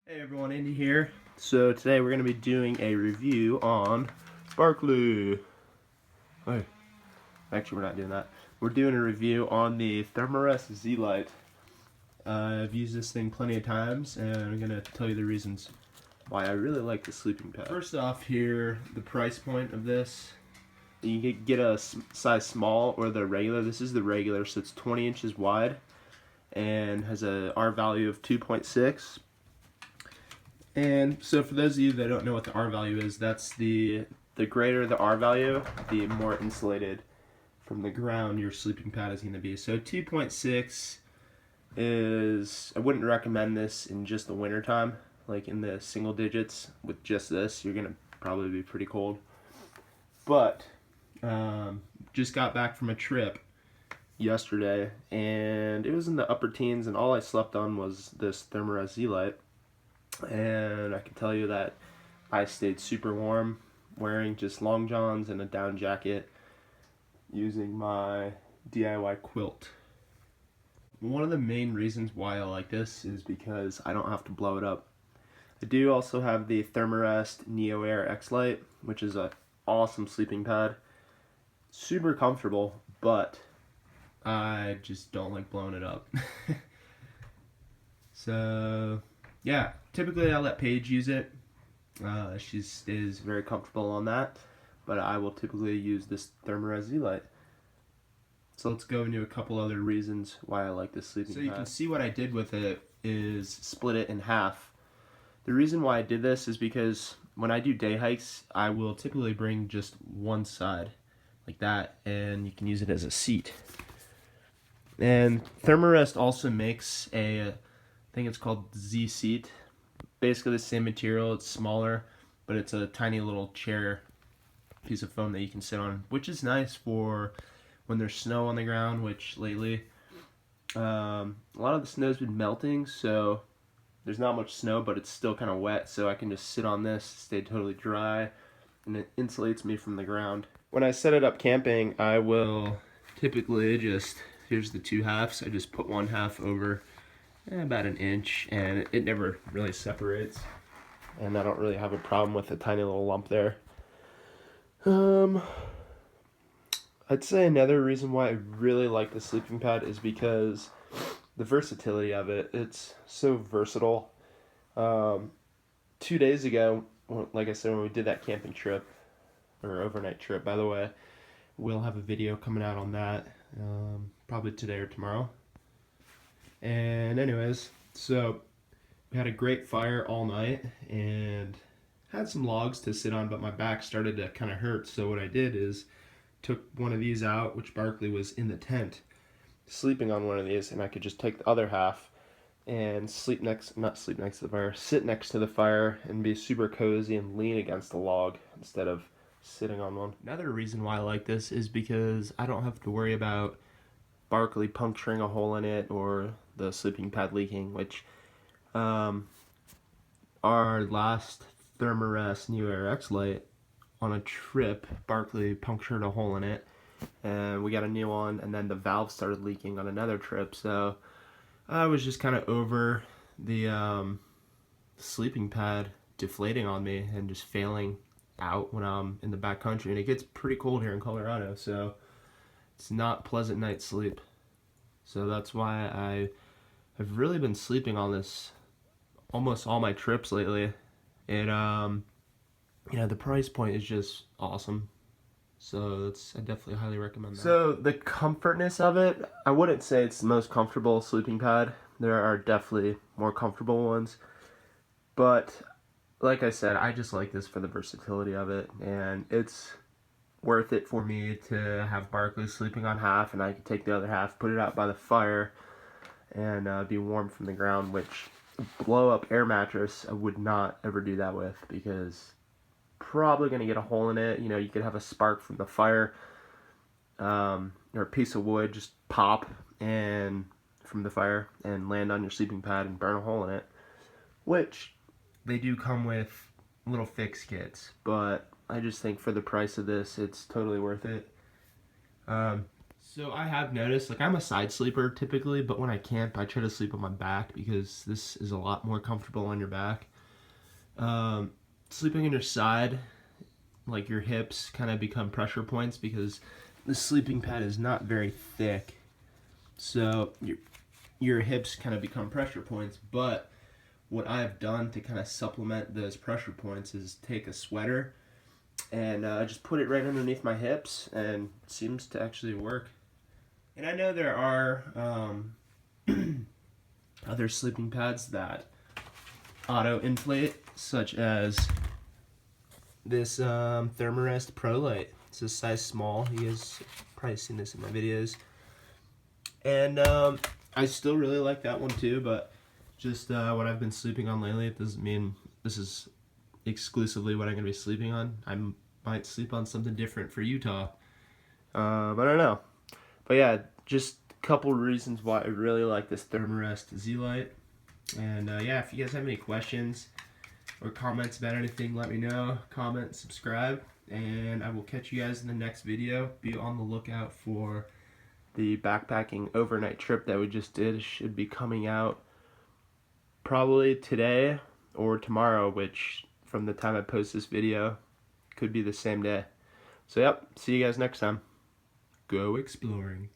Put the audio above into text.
Hey everyone, Andy here. So today we're going to be doing a review on Barkley. Hey, actually we're not doing that. We're doing a review on the Thermarest Z Lite. I've used this thing plenty of times and I'm going to tell you the reasons why I really like the sleeping pad. First off here, the price point of this. You can get a size small or the regular. This is the regular, so it's 20 inches wide and has a R value of 2.6. And so for those of you that don't know what the R value is, that's the greater the R value, the more insulated from the ground your sleeping pad is going to be. So 2.6 is, I wouldn't recommend this in just the winter time, like in the single digits. With just this, you're going to probably be pretty cold. But just got back from a trip yesterday, and it was in the upper teens, and all I slept on was this Thermarest Z Lite. And I can tell you that I stayed super warm wearing just long johns and a down jacket using my DIY quilt. One of the main reasons why I like this is because I don't have to blow it up. I do also have the Thermarest Neo Air X Lite, which is an awesome sleeping pad. Super comfortable, but I just don't like blowing it up. So yeah, typically I let Paige use it. She is very comfortable on that, but I will typically use this Thermarest Z Lite. So let's go into a couple other reasons why I like this sleeping pad. So you can see what I did with it is split it in half. The reason why I did this is because when I do day hikes, I will typically bring just one side like that, and you can use it as a seat. And Thermarest also makes I think it's called Z seat. Basically the same material, it's smaller, but it's a tiny little chair piece of foam that you can sit on, which is nice for when there's snow on the ground, which lately a lot of the snow's been melting, so there's not much snow, but it's still kind of wet, so I can just sit on this, stay totally dry, and it insulates me from the ground. When I set it up camping, I will typically just, here's the two halves, I just put one half over about an inch, and it never really separates, and I don't really have a problem with a tiny little lump there. I'd say another reason why I really like the sleeping pad is because the versatility of it. It's so versatile. 2 days ago, like I said, when we did that camping trip, or overnight trip, by the way, we'll have a video coming out on that, probably today or tomorrow. And anyways, so we had a great fire all night and had some logs to sit on, but my back started to kind of hurt. So what I did is took one of these out, which Barkley was in the tent sleeping on one of these, and I could just take the other half and sit next to the fire and be super cozy and lean against the log instead of sitting on one. Another reason why I like this is because I don't have to worry about Barkley puncturing a hole in it or the sleeping pad leaking, which our last Thermarest Neo Air X Lite on a trip, Barkley punctured a hole in it and we got a new one, and then the valve started leaking on another trip. So I was just kind of over the sleeping pad deflating on me and just failing out when I'm in the backcountry, and it gets pretty cold here in Colorado, so it's not pleasant night's sleep. So that's why I have really been sleeping on this almost all my trips lately. And the price point is just awesome. So I definitely highly recommend that. So the comfortness of it, I wouldn't say it's the most comfortable sleeping pad. There are definitely more comfortable ones. But like I said, I just like this for the versatility of it, and it's worth it for me to have Barkley sleeping on half, and I can take the other half, put it out by the fire, and be warm from the ground, which blow up air mattress I would not ever do that with, because probably going to get a hole in it. You could have a spark from the fire, or a piece of wood just pop and from the fire and land on your sleeping pad and burn a hole in it, which they do come with little fix kits, but I just think for the price of this, it's totally worth it. So I have noticed, like, I'm a side sleeper typically, but when I camp, I try to sleep on my back because this is a lot more comfortable on your back. Sleeping on your side, like your hips kind of become pressure points because the sleeping pad is not very thick. So your hips kind of become pressure points, but what I have done to kind of supplement those pressure points is take a sweater and just put it right underneath my hips, and it seems to actually work. And I know there are other sleeping pads that auto-inflate, such as this Thermarest Lite. It's a size small. You guys probably seen this in my videos. And I still really like that one too, but just what I've been sleeping on lately, it doesn't mean this is exclusively what I'm going to be sleeping on. I might sleep on something different for Utah. I don't know. But yeah, just a couple reasons why I really like this Thermarest Z Lite. And yeah, if you guys have any questions or comments about anything, let me know. Comment, subscribe, and I will catch you guys in the next video. Be on the lookout for the backpacking overnight trip that we just did. It should be coming out probably today or tomorrow, which from the time I post this video could be the same day. So yep, see you guys next time. Go exploring.